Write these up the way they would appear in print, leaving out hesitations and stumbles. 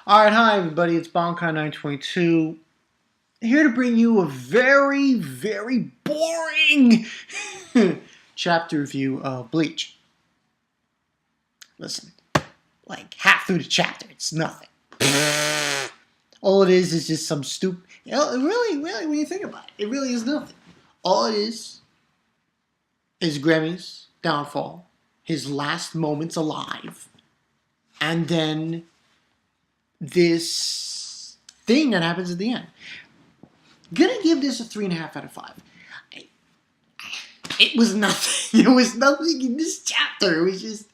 Alright, hi everybody, it's Bonkai922, here to bring you a very, very boring chapter review of Bleach. Listen, like half through the chapter, it's nothing. All it is just some stupid, really, when you think about it, it really is nothing. All it is Gremmy's downfall, his last moments alive, and then this thing that happens at the end. Gonna give this a 3.5 out of 5. It was nothing. There was nothing in this chapter. It was just,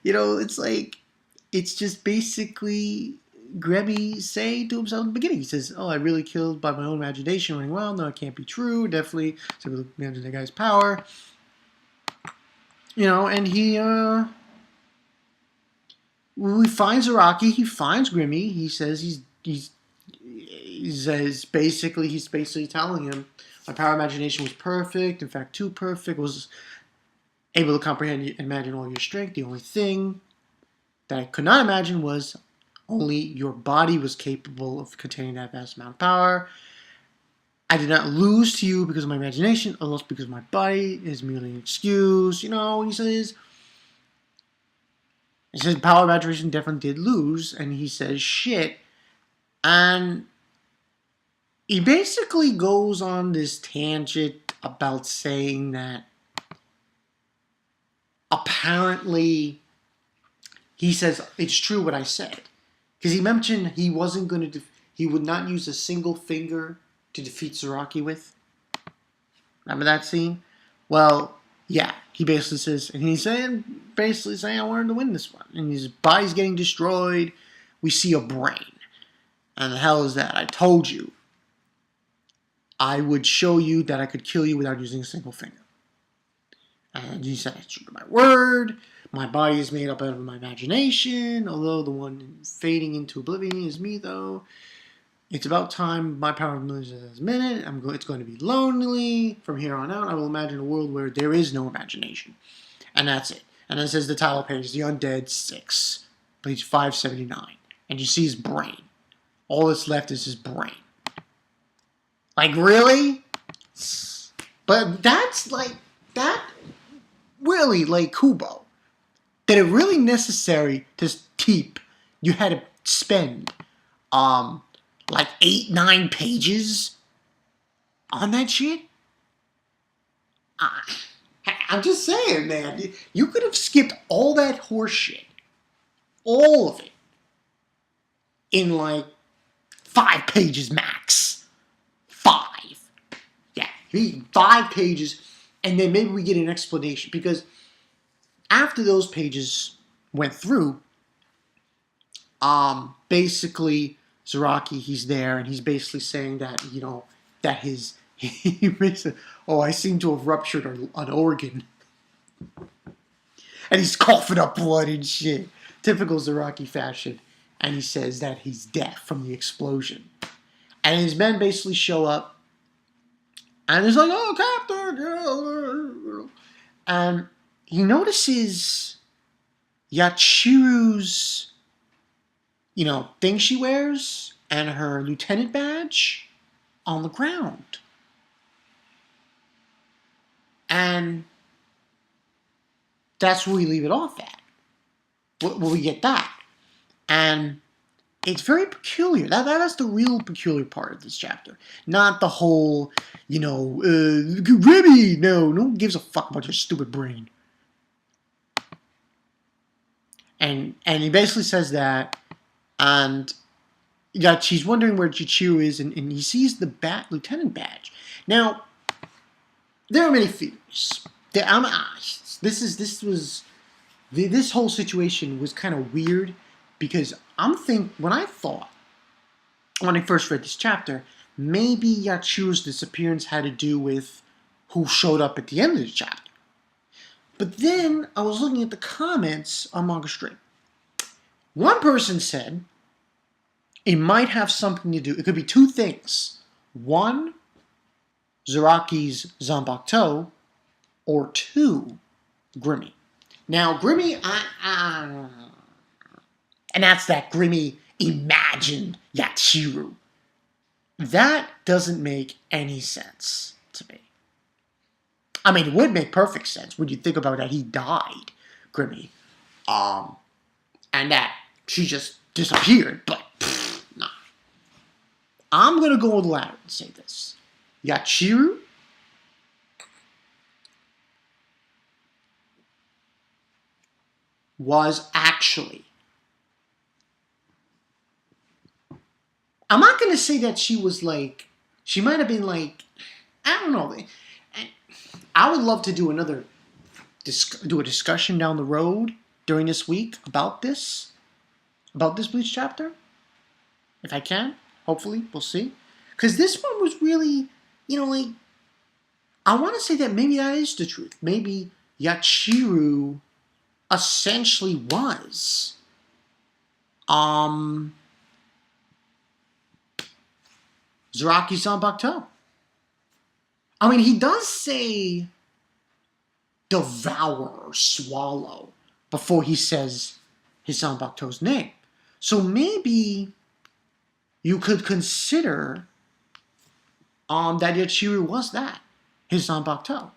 it's just basically Gremmy saying to himself in the beginning. He says, "Oh, I really killed by my own imagination, running wild. No, it can't be true. Definitely, so we imagine the guy's power." And we find Zaraki. He finds Gremmy. He says he's basically telling him, my power imagination was perfect, in fact too perfect, was able to comprehend and imagine all your strength. The only thing that I could not imagine was only your body was capable of containing that vast amount of power. I did not lose to you because of my imagination, I lost because my body is merely an excuse. He says power imagination definitely did lose, and he says shit, and he basically goes on this tangent about saying that apparently he says it's true what I said, because he mentioned he wasn't going to he would not use a single finger to defeat Zaraki with. Remember that scene? Well, yeah, he basically says, and he's basically saying I wanted to win this one, and his body's getting destroyed. We see a brain, and the hell is that? I told you I would show you that I could kill you without using a single finger. And he said, it's true to my word. My body is made up out of my imagination, although the one fading into oblivion is me, though. It's about time my power moves this minute. It's going to be lonely. From here on out, I will imagine a world where there is no imagination. And that's it. And then it says the title page, The Undead 6, page 579. And you see his brain. All that's left is his brain. Like, really? But that's really like kubo. That it really necessary to keep, you had to spend, 8-9 pages on that shit? I'm just saying, man. You could have skipped all that horse shit. All of it. In 5 pages max. 5 pages, and then maybe we get an explanation, because after those pages went through, basically Zaraki, he's there, and he's basically saying that, that his, I seem to have ruptured an organ, and he's coughing up blood and shit, typical Zaraki fashion, and he says that he's deaf from the explosion, and his men basically show up. And he's like, oh, Captain! And he notices Yachiru's, thing she wears and her lieutenant badge on the ground. And that's where we leave it off at. Where we get that. And it's very peculiar. That's the real peculiar part of this chapter. Not the whole, Gremmy. No one gives a fuck about your stupid brain. And he basically says that, and she's wondering where Yachiru is, and he sees the lieutenant badge. Now, there are many theories. This whole situation was kind of weird, because when I first read this chapter, maybe Yachiru's disappearance had to do with who showed up at the end of the chapter. But then I was looking at the comments on Manga Stream. One person said it might have something to do, it could be 2 things. 1, Zaraki's Zanbakuto, or 2, Gremmy. Now, Gremmy, and that's that Gremmy imagined Yachiru. That doesn't make any sense to me. I mean, it would make perfect sense when you think about that he died, Gremmy, and that she just disappeared, but no. I'm going to go on the ladder and say this. Yachiru was actually... I'm not going to say that she was like... She might have been like... I don't know. I would love to do a discussion down the road during this week about this Bleach chapter. If I can. Hopefully. We'll see. Because this one was really, like... I want to say that maybe that is the truth. Maybe Yachiru essentially was Zaraki's Zanbakuto. I mean, he does say devour or swallow before he says his Zanbakuto's name. So maybe you could consider that Yachiru was that, his Zanbakuto.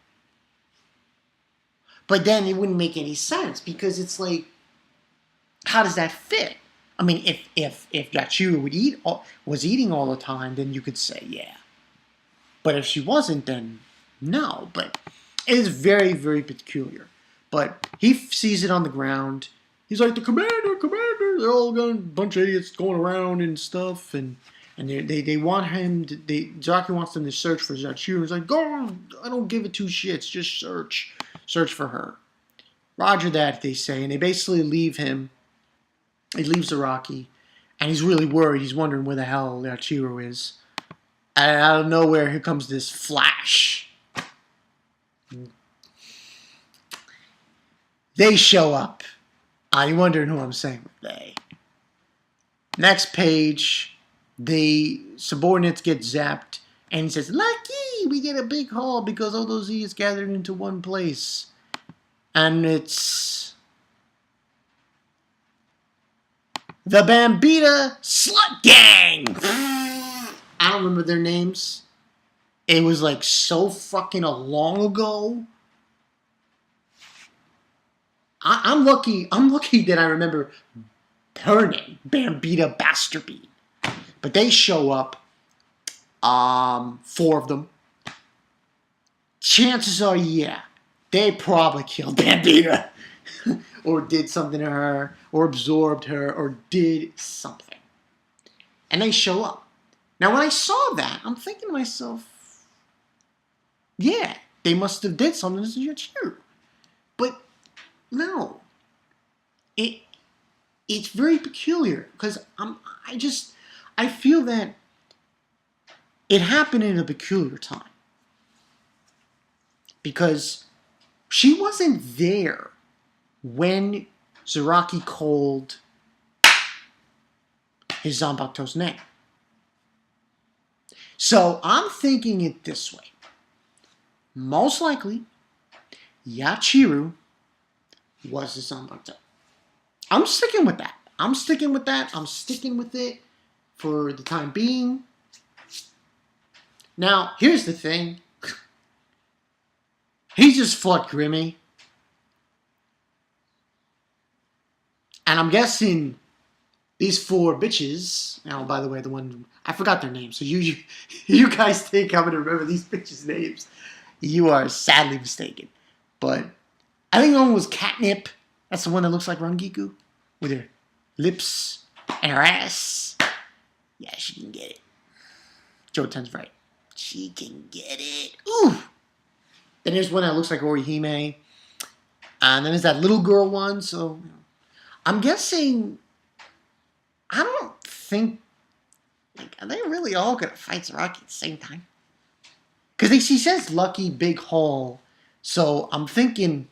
But then it wouldn't make any sense because it's like, how does that fit? I mean, if Yachiru was eating all the time, then you could say, yeah. But if she wasn't, then no. But it is very, very peculiar. But he sees it on the ground. He's like, the commander. They're all a bunch of idiots going around and stuff. And they want him, Zaraki wants them to search for Yachiru. He's like, go, I don't give it two shits. Just search. Search for her. Roger that, they say. And they basically leave him. He leaves Zaraki. And he's really worried. He's wondering where the hell Yachiru is. And out of nowhere, here comes this flash. They show up. You're wondering who I'm saying with they. Next page, the subordinates get zapped. And he says, lucky, we get a big haul because all those idiots gathered into one place. And it's the Bambita Slut Gang. I don't remember their names. It was like so fucking long ago. I'm lucky that I remember her name, Bambita Basterbean. But they show up. 4 of them. Chances are, yeah, they probably killed Bambita. Or did something to her. Or absorbed her. Or did something. And they show up. Now, when I saw that, I'm thinking to myself, yeah, they must have did something to Yachiru. But, no. It's very peculiar. Because I feel that it happened in a peculiar time. Because she wasn't there when Zaraki called his Zanbakuto's name. So I'm thinking it this way. Most likely, Yachiru was the Zanbakuto. I'm sticking with that. I'm sticking with it for the time being. Now, here's the thing. He just fought Gremmy. And I'm guessing these 4 bitches... Now, by the way, the one... I forgot their names. So you guys think I'm going to remember these bitches' names. You are sadly mistaken. But I think one was Catnip. That's the one that looks like Rangiku. With her lips and her ass. Yeah, she can get it. Jotan's right. She can get it. Ooh! Then there's one that looks like Orihime. And then there's that little girl one. So, I'm guessing... I don't think... Like, are they really all going to fight Zaraki at the same time? Because he says lucky big haul. So, I'm thinking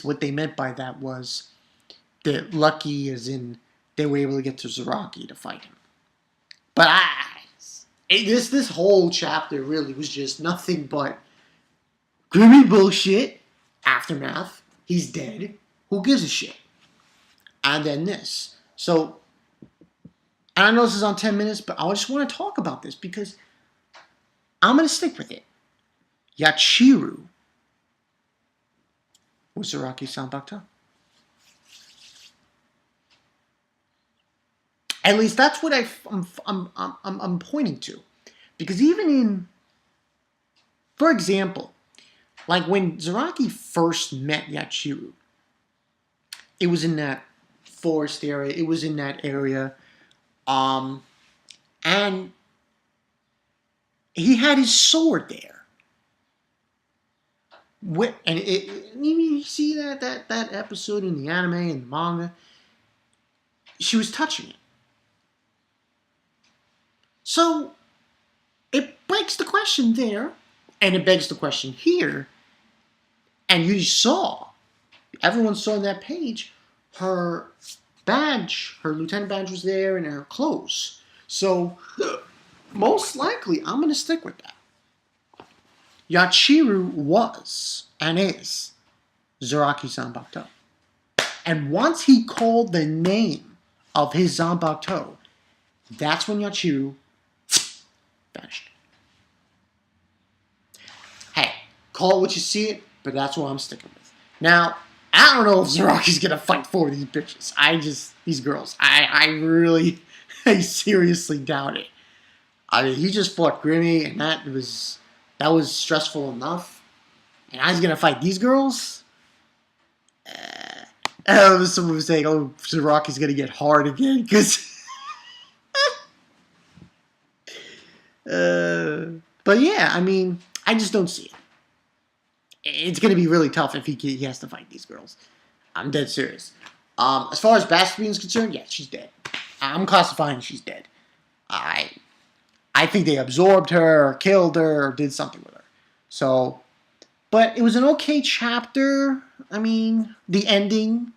what they meant by that was that lucky as in they were able to get to Zaraki to fight him. But this whole chapter really was just nothing but Gremmy bullshit. Aftermath. He's dead. Who gives a shit? And then this. So, And I know this is on 10 minutes, but I just want to talk about this because I'm going to stick with it. Yachiru was Zaraki's Zanpakuto. At least that's what I'm pointing to. Because even in, for example, like when Zaraki first met Yachiru, it was in that forest area. It was in that area. And he had his sword there. And you see that episode in the anime and the manga. She was touching it. So it begs the question there, and it begs the question here. And you saw, everyone saw on that page, her badge, her lieutenant badge was there, and her clothes. So most likely, I'm going to stick with that. Yachiru was and is Zaraki's Zanpakuto. And once he called the name of his Zanpakuto, that's when Yachiru vanished. Hey, call it what you see it, but that's what I'm sticking with. Now, I don't know if Zaraki's going to fight for these bitches. These girls. I seriously doubt it. I mean, he just fought Gremmy, and that was stressful enough. And I was gonna fight these girls. Someone was saying, "Oh, Zaraki's gonna get hard again," because. But yeah, I mean, I just don't see it. It's gonna be really tough if he has to fight these girls. I'm dead serious. As far as Bastion is concerned, yeah, she's dead. I'm classifying she's dead. I think they absorbed her, or killed her, or did something with her. So, but it was an okay chapter. I mean, the ending.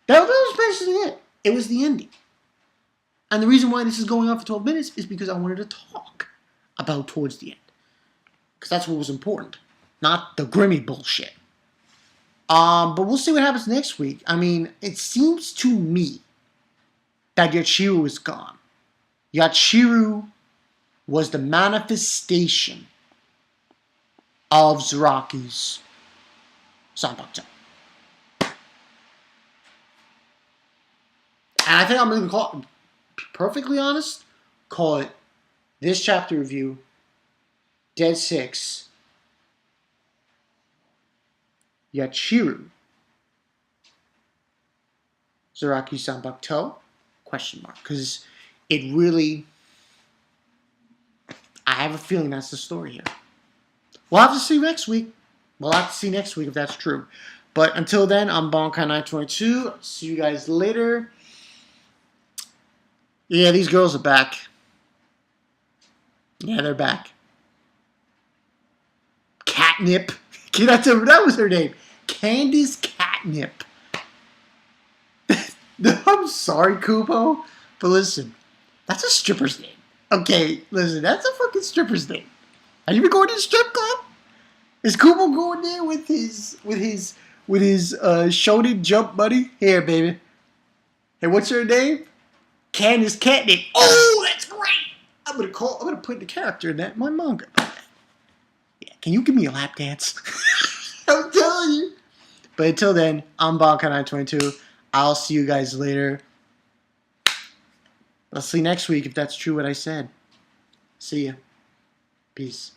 That was basically it. It was the ending. And the reason why this is going on for 12 minutes is because I wanted to talk about towards the end. Because that's what was important. Not the Gremmy bullshit. But we'll see what happens next week. I mean, it seems to me that Yachiru is gone. Yachiru was the manifestation of Zaraki's Zanpakuto. And I think I'm going to call it, perfectly honest, call it this chapter review, Dead 6, Yachiru, Zaraki's Zanpakuto, question mark. Because it really, I have a feeling that's the story here. We'll have to see next week. We'll have to see next week if that's true. But until then, I'm Bonkai922. See you guys later. Yeah, these girls are back. Yeah, they're back. Catnip. That was her name. Candice Catnip. I'm sorry, Kubo. But listen, that's a stripper's name. Okay, listen, that's a fucking stripper's name. Are you going to the strip club? Is Kubo going there with his shonen jump buddy? Here, baby. Hey, what's her name? Candice Catnip. Oh, that's great. I'm gonna put the character in my manga. Yeah, can you give me a lap dance? I'm telling you. But until then, I'm Bonkai922. I'll see you guys later. I'll see you next week if that's true what I said. See ya. Peace.